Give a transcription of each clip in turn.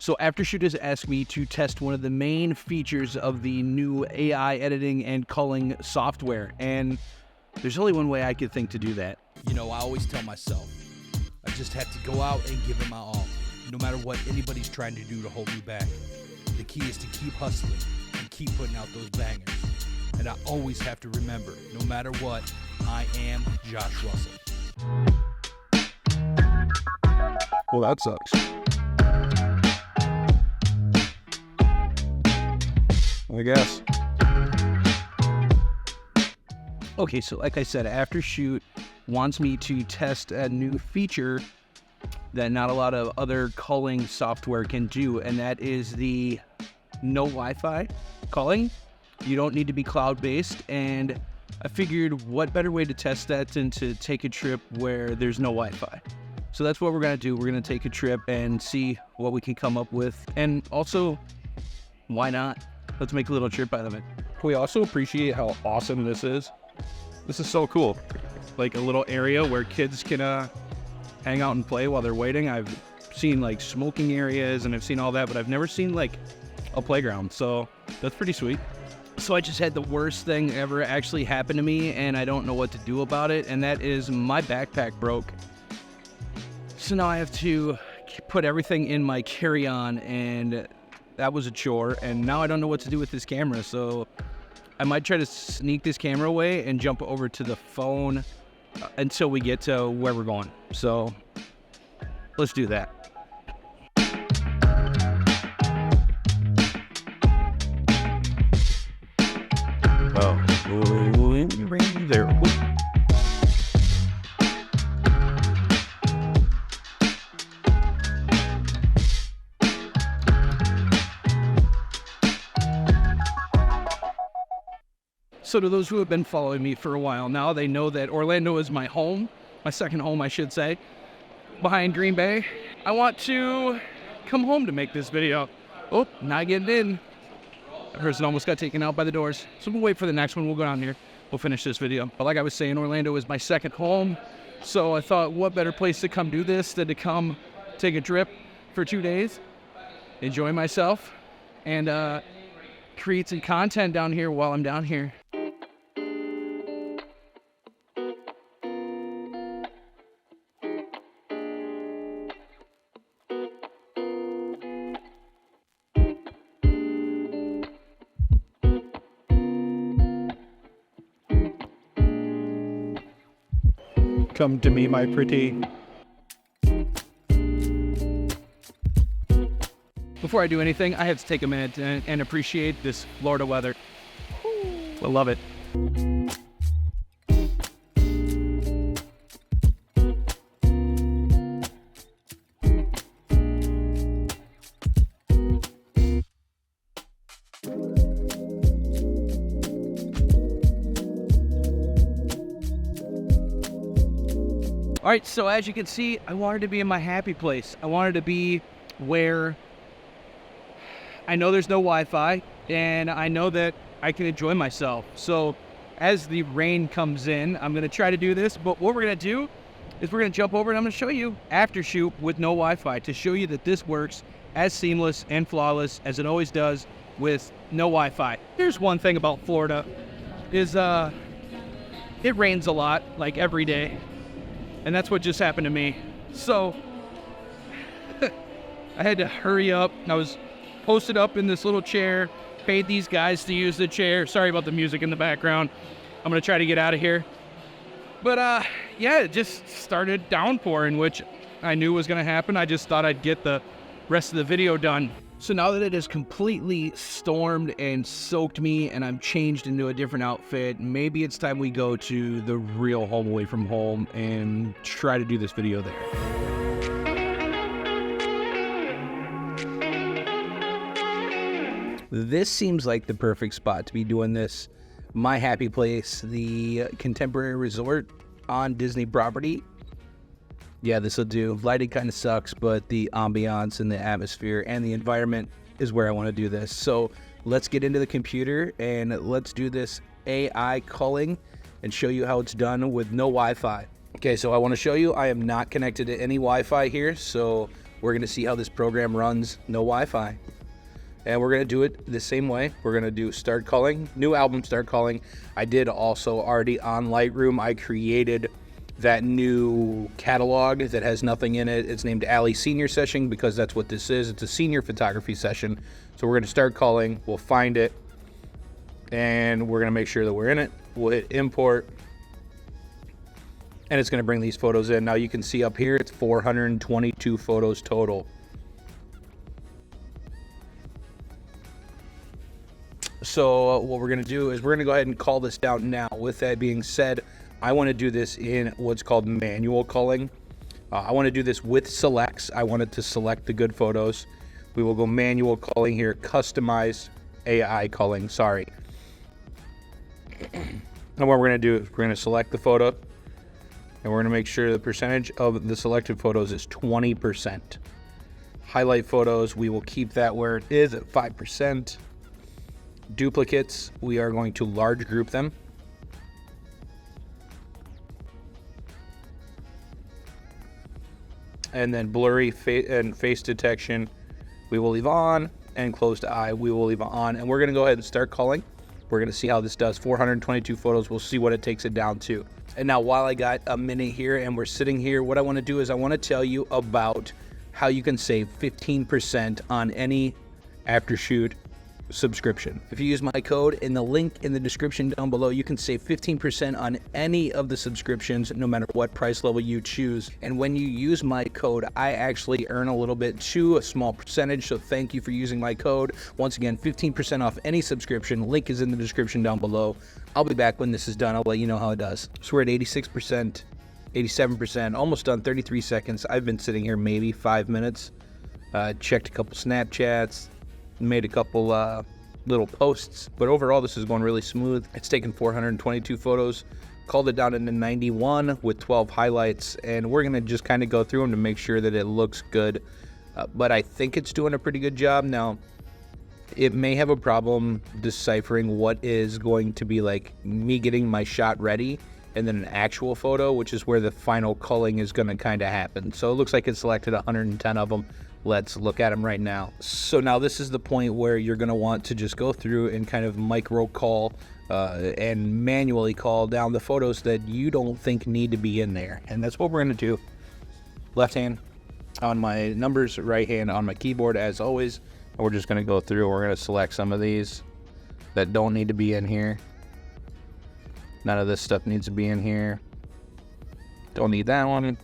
So Aftershoot has asked me to test one of the main features of the new AI editing and culling software, and there's only one way I could think to do that. You know, I always tell myself, I just have to go out and give it my all, no matter what anybody's trying to do to hold me back. The key is to keep hustling and keep putting out those bangers. And I always have to remember, no matter what, I am Josh Russell. Well, that sucks. I guess. Okay, so like I said, Aftershoot wants me to test a new feature that not a lot of other culling software can do, and that is the no Wi-Fi culling. You don't need to be cloud-based, and I figured what better way to test that than to take a trip where there's no Wi-Fi. So that's what we're gonna do. We're gonna take a trip and see what we can come up with, and also, why not? Let's make a little trip out of it. We also appreciate how awesome this is. This is so cool. Like a little area where kids can hang out and play while they're waiting. I've seen like smoking areas and I've seen all that, but I've never seen like a playground. So that's pretty sweet. So I just had the worst thing ever actually happen to me, and I don't know what to do about it, and that is my backpack broke. So now I have to put everything in my carry-on, and that was a chore, and now I don't know what to do with this camera, so I might try to sneak this camera away and jump over to the phone until we get to where we're going. So let's do that. Oh, there. So to those who have been following me for a while now, they know that Orlando is my home, my second home, I should say, behind Green Bay. I want to come home to make this video. Oh, not getting in. That person almost got taken out by the doors. So we'll wait for the next one. We'll go down here. We'll finish this video. But like I was saying, Orlando is my second home. So I thought, what better place to come do this than to come take a trip for 2 days, enjoy myself, and create some content down here while I'm down here. Come to me, my pretty. Before I do anything, I have to take a minute and appreciate this Florida weather. I love it. All right, so as you can see, I wanted to be in my happy place. I wanted to be where I know there's no Wi-Fi, and I know that I can enjoy myself. So as the rain comes in, I'm gonna try to do this, but what we're gonna do is we're gonna jump over and I'm gonna show you Aftershoot with no Wi-Fi to show you that this works as seamless and flawless as it always does with no Wi-Fi. Here's one thing about Florida is it rains a lot, like every day. And that's what just happened to me. So I had to hurry up. I was posted up in this little chair, paid these guys to use the chair. Sorry about the music in the background. I'm gonna try to get out of here. But yeah, it just started downpouring, which I knew was gonna happen. I just thought I'd get the rest of the video done. So now that it has completely stormed and soaked me and I'm changed into a different outfit, maybe it's time we go to the real home away from home and try to do this video there. This seems like the perfect spot to be doing this. My happy place, the contemporary resort on Disney property. Yeah, this will do. Lighting kind of sucks, but the ambiance and the atmosphere and the environment is where I want to do this. So let's get into the computer and let's do this AI culling and show you how it's done with no Wi-Fi. Okay, so I want to show you I am not connected to any Wi-Fi here, so We're going to see how this program runs, no Wi-Fi. And we're going to do it the same way. We're going to do start culling, new album start culling. I did also already on Lightroom, I created that new catalog that has nothing in it. It's named Alley Senior Session because that's what this is. It's a senior photography session. So we're going to start culling, we'll find it, and we're going to make sure that we're in it. We'll hit import, and it's going to bring these photos in. Now you can see up here, it's 422 photos total. So what we're going to do is we're going to go ahead and call this down now. With that being said, I want to do this in what's called manual culling. I want to do this with selects. I want it to select the good photos. We will go manual culling here, customize AI culling, sorry. And what we're going to do is we're going to select the photo, and we're going to make sure the percentage of the selected photos is 20%. Highlight photos, we will keep that where it is at 5%. Duplicates, we are going to large group them. And then blurry and face detection, we will leave on, and closed eye, we will leave on. And we're gonna go ahead and start culling. We're gonna see how this does. 422 photos, we'll see what it takes it down to. And now while I got a minute here and we're sitting here, what I wanna do is I wanna tell you about how you can save 15% on any Aftershoot subscription. If you use my code in the link in the description down below, you can save 15% on any of the subscriptions, no matter what price level you choose. And when you use my code, I actually earn a little bit too, a small percentage. So thank you for using my code. Once again, 15% off any subscription. Link is in the description down below. I'll be back when this is done. I'll let you know how it does. So we're at 86%, 87%, almost done, 33 seconds. I've been sitting here maybe 5 minutes. Checked a couple Snapchats, made a couple little posts, but overall this is going really smooth. It's taken 422 photos, called it down into 91 with 12 highlights, and we're gonna just kind of go through them to make sure that it looks good. But I think it's doing a pretty good job. Now, it may have a problem deciphering what is going to be like me getting my shot ready and then an actual photo, which is where the final culling is gonna kind of happen. So it looks like it selected 110 of them. Let's look at them right now. So now this is the point where you're going to want to just go through and kind of micro call and manually call down the photos that you don't think need to be in there. And that's what we're going to do. Left hand on my numbers, right hand on my keyboard as always. And we're just going to go through. We're going to select some of these that don't need to be in here. None of this stuff needs to be in here. Don't need that one.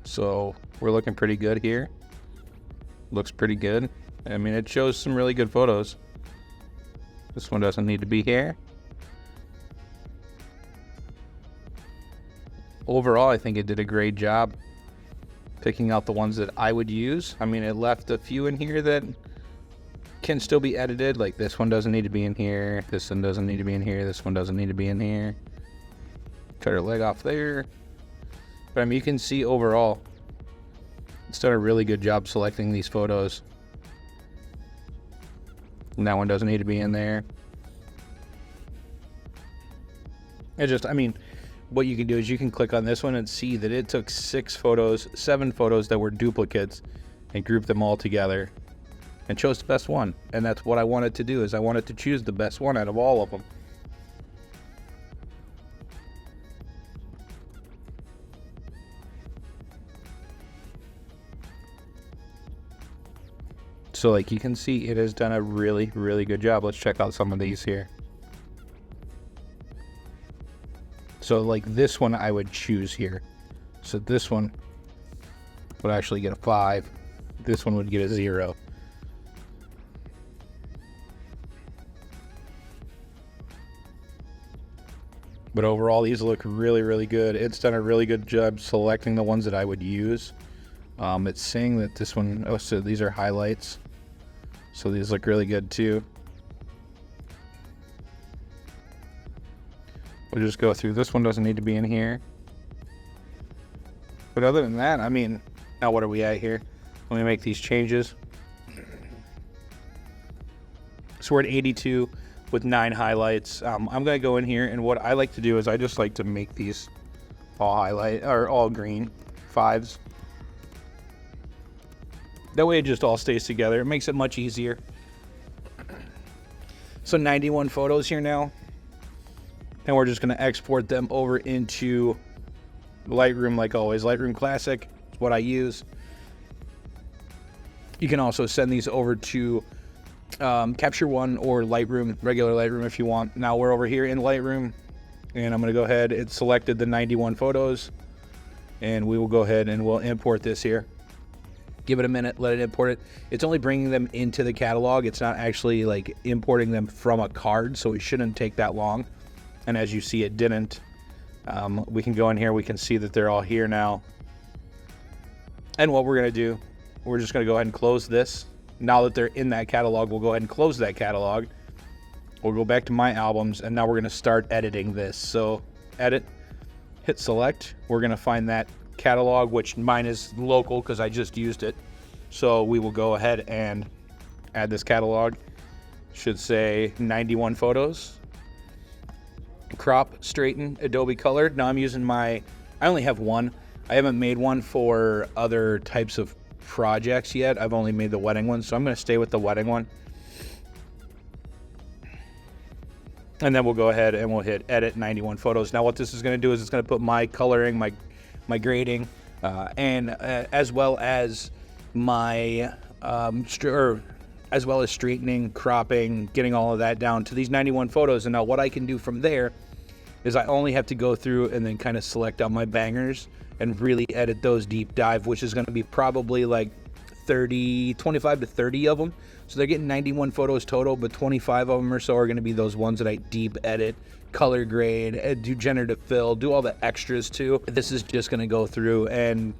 So we're looking pretty good here. Looks pretty good. I mean, it shows some really good photos. This one doesn't need to be here. Overall, I think it did a great job picking out the ones that I would use. I mean, it left a few in here that can still be edited. Like this one doesn't need to be in here. This one doesn't need to be in here. This one doesn't need to be in here. Cut her leg off there. But I mean, you can see overall, it's done a really good job selecting these photos. And that one doesn't need to be in there. It just, I mean, what you can do is you can click on this one and see that it took 7 photos that were duplicates and grouped them all together and chose the best one. And that's what I wanted to do, is I wanted to choose the best one out of all of them. So like you can see, it has done a really, really good job. Let's check out some of these here. So like this one I would choose here. So this one would actually get a 5. This one would get a 0. But overall, these look really, really good. It's done a really good job selecting the ones that I would use. It's saying that this one, oh, so these are highlights. So these look really good too. We'll just go through. This one doesn't need to be in here. But other than that, I mean, now what are we at here? Let me make these changes. So we're at 82, with 9 highlights. I'm going to go in here, and what I like to do is I just like to make these all highlight or all green 5s. That way it just all stays together. It makes it much easier. So 91 photos here now. And we're just going to export them over into Lightroom like always. Lightroom Classic is what I use. You can also send these over to Capture One or Lightroom, regular Lightroom if you want. Now we're over here in Lightroom, and I'm going to go ahead. It's selected the 91 photos, and we will go ahead and we'll import this here. Give it a minute, let it import it. It's only bringing them into the catalog. It's not actually like importing them from a card, so it shouldn't take that long. And as you see, it didn't. We can go in here, we can see that they're all here now. And what we're going to do, we're just going to go ahead and close this. Now that they're in that catalog, we'll go ahead and close that catalog. We'll go back to my albums, and now we're going to start editing this. So edit, hit select. We're going to find that catalog, which mine is local because I just used it. So we will go ahead and add this catalog. Should say 91 photos. Crop, straighten, Adobe Color. Now I'm using I only have one. I haven't made one for other types of projects yet. I've only made the wedding one, so I'm going to stay with the wedding one. And then we'll go ahead and we'll hit edit 91 photos. Now what this is going to do is it's going to put my coloring, my grading, and as well as my as well as straightening, cropping, getting all of that down to these 91 photos. And now what I can do from there is I only have to go through and then kind of select out my bangers and really edit those deep dive, which is going to be probably like 25 to 30 of them. So they're getting 91 photos total, but 25 of them or so are going to be those ones that I deep edit, color grade, do generative fill, do all the extras too. This is just going to go through and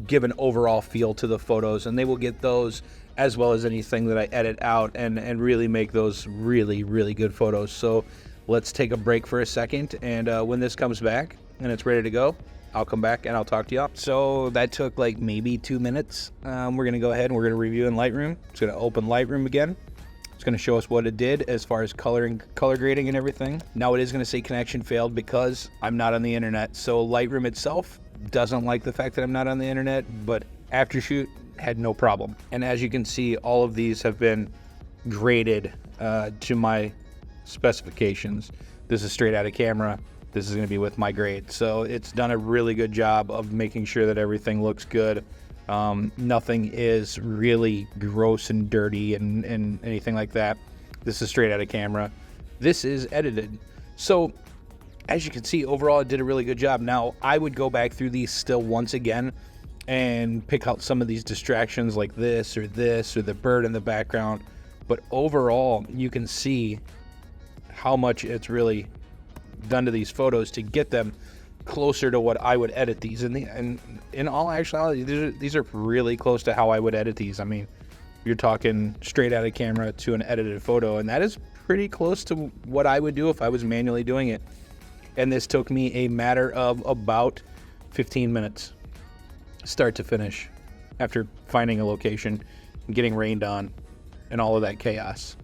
give an overall feel to the photos, and they will get those as well as anything that I edit out and really make those really, really good photos. So let's take a break for a second, and when this comes back and it's ready to go, I'll come back and I'll talk to y'all. So that took like maybe 2 minutes. We're going to go ahead and we're going to review in Lightroom. It's going to open Lightroom again. It's going to show us what it did as far as color grading and everything. Now it is going to say connection failed because I'm not on the internet. So Lightroom itself doesn't like the fact that I'm not on the internet, but Aftershoot had no problem. And as you can see, all of these have been graded to my specifications. This is straight out of camera. This is going to be with my grade. So it's done a really good job of making sure that everything looks good. Nothing is really gross and dirty and anything like that. This is straight out of camera. This is edited. So as you can see, overall, it did a really good job. Now, I would go back through these still once again and pick out some of these distractions like this or the bird in the background. But overall, you can see how much it's really done to these photos to get them closer to what I would edit these. And in all actuality, these are really close to how I would edit these. I mean, you're talking straight out of camera to an edited photo, and that is pretty close to what I would do if I was manually doing it. And this took me a matter of about 15 minutes, start to finish, after finding a location, getting rained on, and all of that chaos.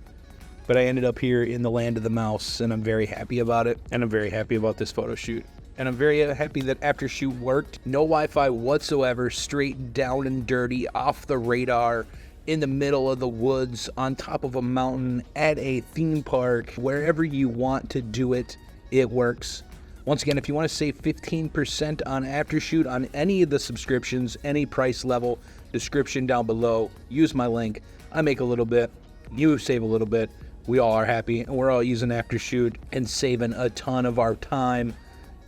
But I ended up here in the land of the mouse, and I'm very happy about it, and I'm very happy about this photo shoot. And I'm very happy that Aftershoot worked. No Wi-Fi whatsoever, straight down and dirty, off the radar, in the middle of the woods, on top of a mountain, at a theme park, wherever you want to do it, it works. Once again, if you want to save 15% on Aftershoot on any of the subscriptions, any price level, description down below, use my link. I make a little bit, you save a little bit, we all are happy, and we're all using Aftershoot and saving a ton of our time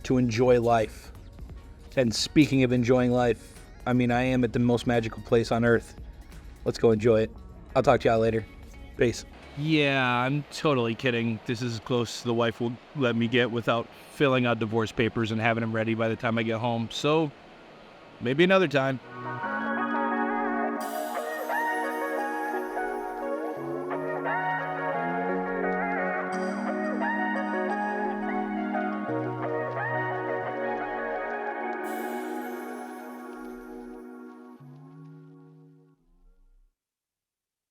to enjoy life. And speaking of enjoying life, I mean, I am at the most magical place on earth. Let's go enjoy it. I'll talk to y'all later. Peace. Yeah, I'm totally kidding. This is as close as the wife will let me get without filling out divorce papers and having them ready by the time I get home. So, maybe another time.